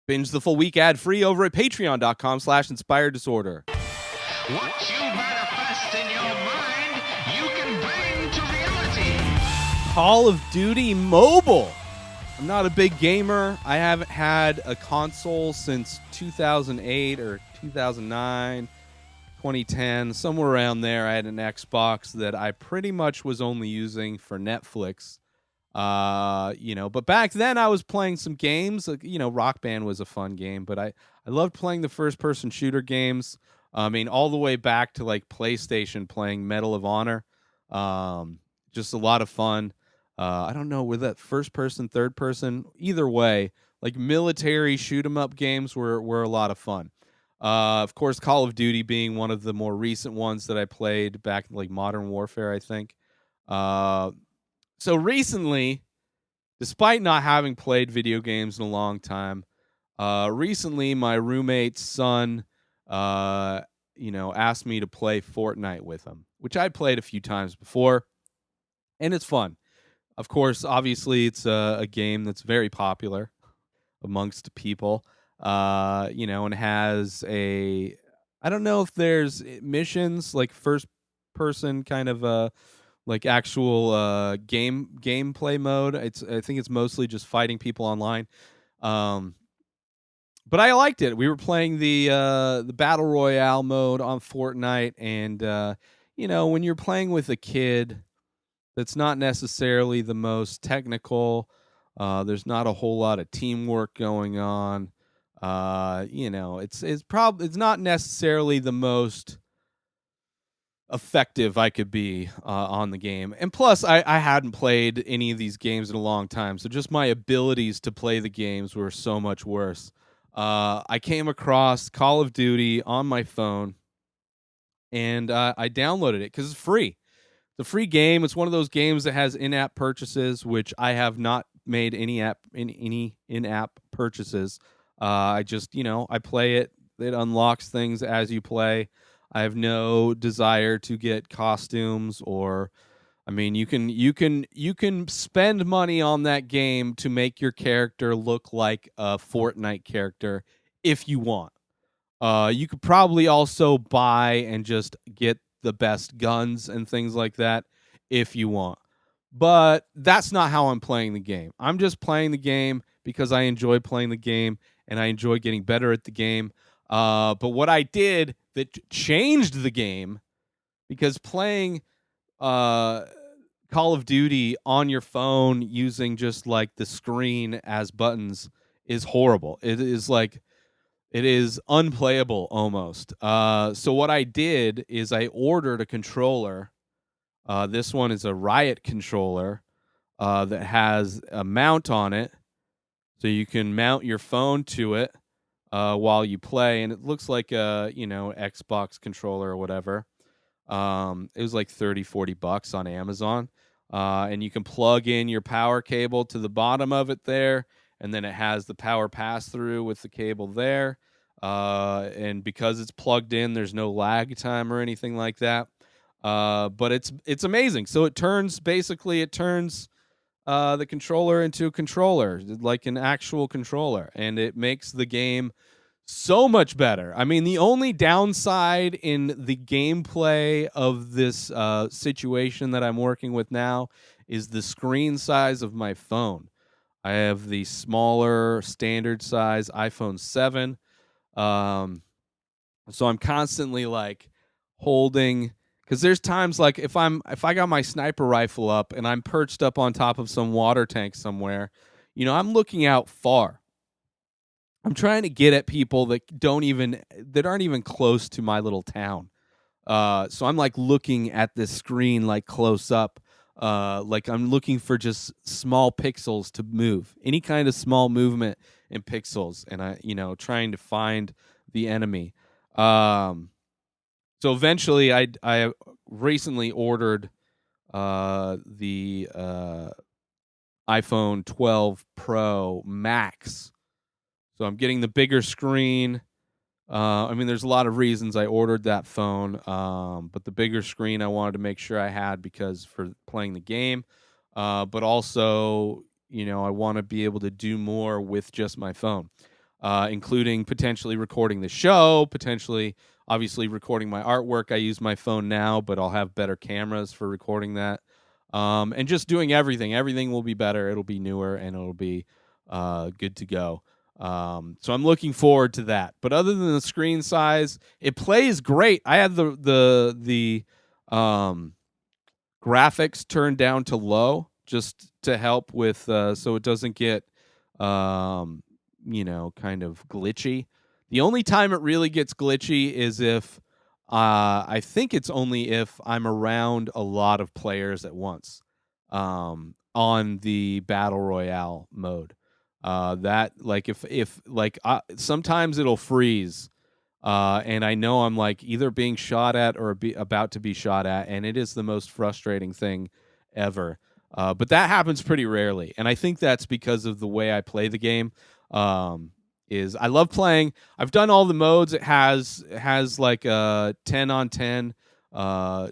Binge the full week ad-free over at patreon.com/inspireddisorder. What you manifest in your mind, you can bring to reality. Call of Duty Mobile. I'm not a big gamer. I haven't had a console since 2008 or 2009, 2010, somewhere around there. I had an Xbox that I pretty much was only using for Netflix. But back then I was playing some games. Rock Band was a fun game, but I loved playing the first-person shooter games. I mean, all the way back to like PlayStation, playing Medal of Honor. Just a lot of fun. I don't know, were that first person, third person? Either way, like military shoot 'em up games were a lot of fun. Of course, Call of Duty being one of the more recent ones that I played back in like Modern Warfare, I think. So recently, despite not having played video games in a long time, recently my roommate's son, asked me to play Fortnite with him, which I played a few times before, and it's fun. Of course, obviously, it's a game that's very popular amongst people, and has I don't know if there's missions, like first-person kind of like actual gameplay mode. I think it's mostly just fighting people online. But I liked it. We were playing the battle royale mode on Fortnite, and when you're playing with a kid that's not necessarily the most technical, there's not a whole lot of teamwork going on. It's not necessarily the most effective I could be on the game. And plus, I hadn't played any of these games in a long time, so just my abilities to play the games were so much worse. I came across Call of Duty on my phone, and I downloaded it because it's free. It's a free game. It's one of those games that has in-app purchases, which I have not made any in-app purchases. I just, I play it. It unlocks things as you play. I have no desire to get costumes or, I mean, you can spend money on that game to make your character look like a Fortnite character if you want. You could probably also buy and just get the best guns and things like that if you want. But that's not how I'm playing the game. I'm just playing the game because I enjoy playing the game and I enjoy getting better at the game. But what I did that changed the game, because playing Call of Duty on your phone using just like the screen as buttons is horrible. It is unplayable almost. So what I did is I ordered a controller. This one is a Riot controller that has a mount on it, so you can mount your phone to it while you play, and it looks like a Xbox controller or whatever. It was like $30-$40 on Amazon, and you can plug in your power cable to the bottom of it there, and then it has the power pass through with the cable there. And because it's plugged in, there's no lag time or anything like that. But it's amazing. So it turns the controller into a controller, like an actual controller, and it makes the game so much better. I mean, the only downside in the gameplay of this situation that I'm working with now is the screen size of my phone. I have the smaller standard size iPhone 7. So I'm constantly like holding, because there's times like if I got my sniper rifle up and I'm perched up on top of some water tank somewhere, I'm looking out far. I'm trying to get at people that aren't even close to my little town. So I'm like looking at this screen like close up, like I'm looking for just small pixels to move, any kind of small movement in pixels, and trying to find the enemy. So eventually, I recently ordered the iPhone 12 Pro Max. So I'm getting the bigger screen. I mean, there's a lot of reasons I ordered that phone, but the bigger screen I wanted to make sure I had because for playing the game, but also, I want to be able to do more with just my phone. including potentially recording the show, potentially, obviously, recording my artwork. I use my phone now, but I'll have better cameras for recording that. And just doing everything. Everything will be better. It'll be newer, and it'll be good to go. So I'm looking forward to that. But other than the screen size, it plays great. I had the graphics turned down to low just to help with so it doesn't get um, kind of glitchy. The only time it really gets glitchy is if I think it's only if I'm around a lot of players at once on the battle royale mode. That like if like sometimes it'll freeze and I know I'm like either being shot at or about to be shot at, and it is the most frustrating thing ever. But that happens pretty rarely, and I think that's because of the way I play the game. Is I love playing. I've done all the modes. It has like 10 on 10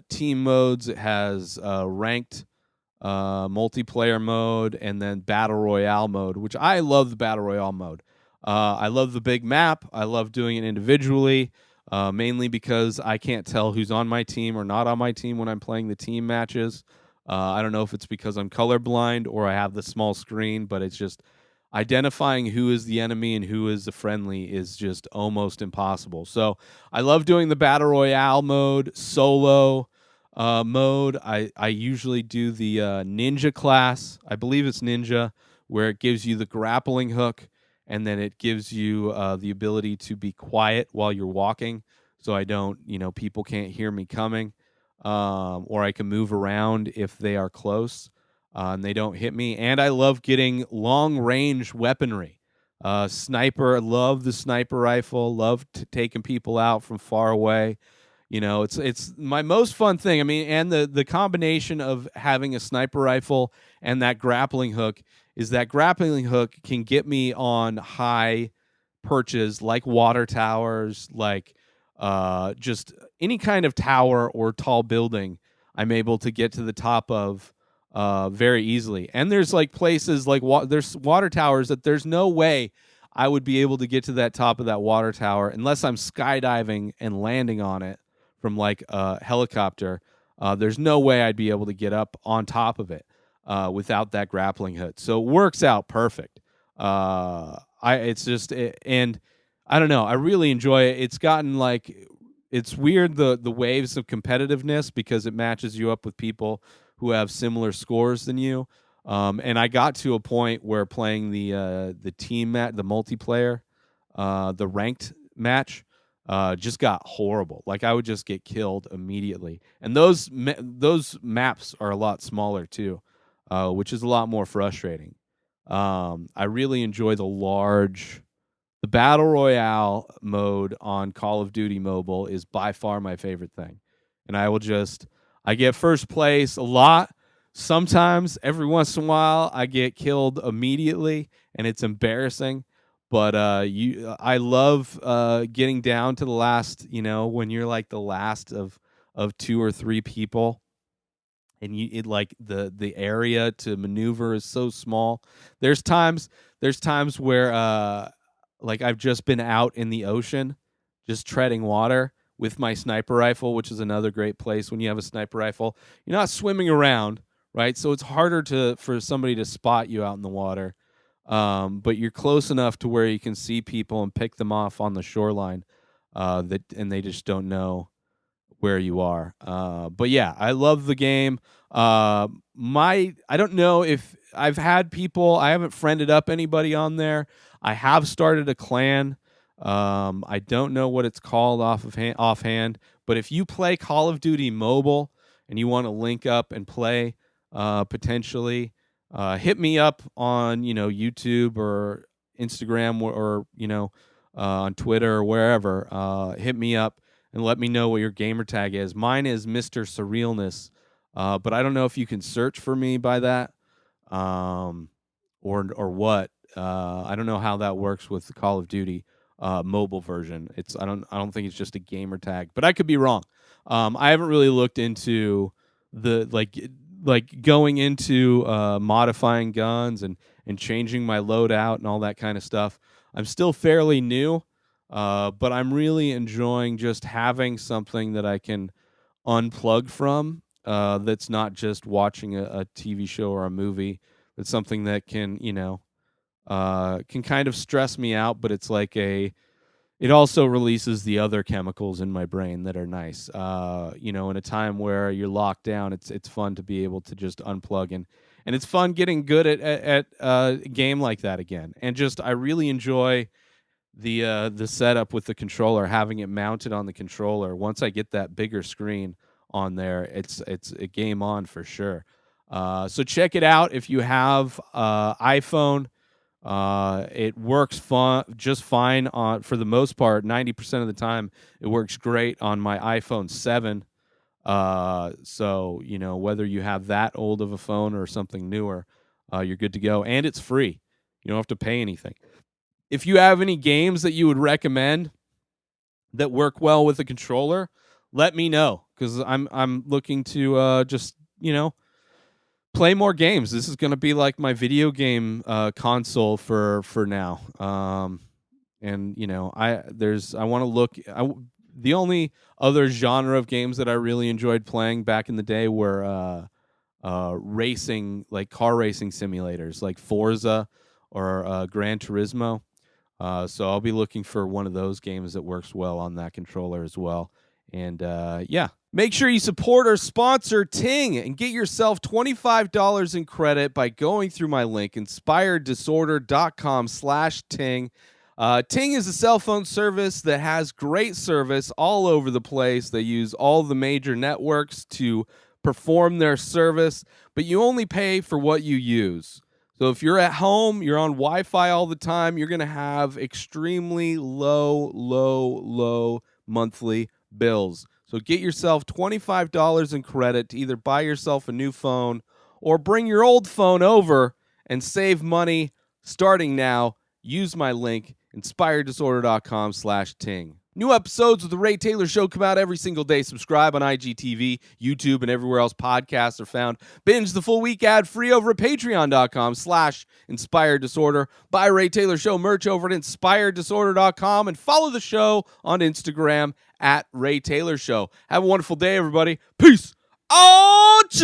team modes. It has ranked multiplayer mode, and then battle royale mode, which I love the battle royale mode. I love the big map. I love doing it individually, mainly because I can't tell who's on my team or not on my team when I'm playing the team matches. I don't know if it's because I'm colorblind or I have the small screen, but it's just identifying who is the enemy and who is the friendly is just almost impossible. So I love doing the battle royale mode solo mode. I usually do the ninja class. I believe it's ninja, where it gives you the grappling hook, and then it gives you the ability to be quiet while you're walking, so I don't, people can't hear me coming, or I can move around if they are close and they don't hit me. And I love getting long range weaponry. Sniper, love the sniper rifle. Love taking people out from far away. It's my most fun thing. I mean, and the combination of having a sniper rifle and that grappling hook is that grappling hook can get me on high perches like water towers, like just any kind of tower or tall building. I'm able to get to the top of very easily. And there's like places like there's water towers that there's no way I would be able to get to that top of that water tower unless I'm skydiving and landing on it from like a helicopter. There's no way I'd be able to get up on top of it without that grappling hook. So it works out perfect. And I don't know. I really enjoy it. It's gotten like it's weird the waves of competitiveness because it matches you up with people who have similar scores than you. And I got to a point where playing the team the multiplayer, the ranked match, just got horrible. Like I would just get killed immediately. And those maps are a lot smaller too, which is a lot more frustrating. I really enjoy the battle royale mode on Call of Duty Mobile is by far my favorite thing. And I get first place a lot. Sometimes every once in a while I get killed immediately and it's embarrassing. But I love getting down to the last, when you're like the last of two or three people, and like the area to maneuver is so small. There's times where like I've just been out in the ocean, just treading water with my sniper rifle, which is another great place when you have a sniper rifle. You're not swimming around, right? So it's harder for somebody to spot you out in the water. But you're close enough to where you can see people and pick them off on the shoreline, and they just don't know where you are. But yeah, I love the game. I don't know if I've had people. I haven't friended up anybody on there. I have started a clan. I don't know what it's called offhand, but if you play Call of Duty Mobile and you want to link up and play, potentially, hit me up on YouTube or Instagram or on Twitter or wherever. Hit me up and let me know what your gamer tag is. Mine is Mr. Surrealness, but I don't know if you can search for me by that, or what. I don't know how that works with the Call of Duty mobile version. I don't think it's just a gamer tag, but I could be wrong. I haven't really looked into the like going into modifying guns and changing my loadout and all that kind of stuff. I'm still fairly new, but I'm really enjoying just having something that I can unplug from. That's not just watching a TV show or a movie. It's something that can kind of stress me out, but it's like it also releases the other chemicals in my brain that are nice. In a time where you're locked down, it's fun to be able to just unplug and it's fun getting good at a game like that again. And just I really enjoy the setup with the controller, having it mounted on the controller. Once I get that bigger screen on there, it's a game on for sure. So check it out if you have iPhone. It works just fine on for the most part. 90% of the time, it works great on my iPhone 7. So whether you have that old of a phone or something newer, you're good to go, and it's free. You don't have to pay anything. If you have any games that you would recommend that work well with the controller, let me know because I'm looking to just play more games. This is going to be like my video game console for now. And I want to look. The only other genre of games that I really enjoyed playing back in the day were racing, like car racing simulators, like Forza or Gran Turismo. So I'll be looking for one of those games that works well on that controller as well. And yeah, make sure you support our sponsor, Ting, and get yourself $25 in credit by going through my link, inspireddisorder.com/Ting. Ting is a cell phone service that has great service all over the place. They use all the major networks to perform their service, but you only pay for what you use. So if you're at home, you're on Wi-Fi all the time, you're going to have extremely low monthly bills. So get yourself $25 in credit to either buy yourself a new phone or bring your old phone over and save money starting now. Use my link, inspireddisorder.com/Ting. New episodes of The Ray Taylor Show come out every single day. Subscribe on IGTV, YouTube, and everywhere else podcasts are found. Binge the full week ad-free over at patreon.com/inspireddisorder. Buy Ray Taylor Show merch over at inspireddisorder.com and follow the show on Instagram at Ray Taylor Show. Have a wonderful day, everybody. Peace out!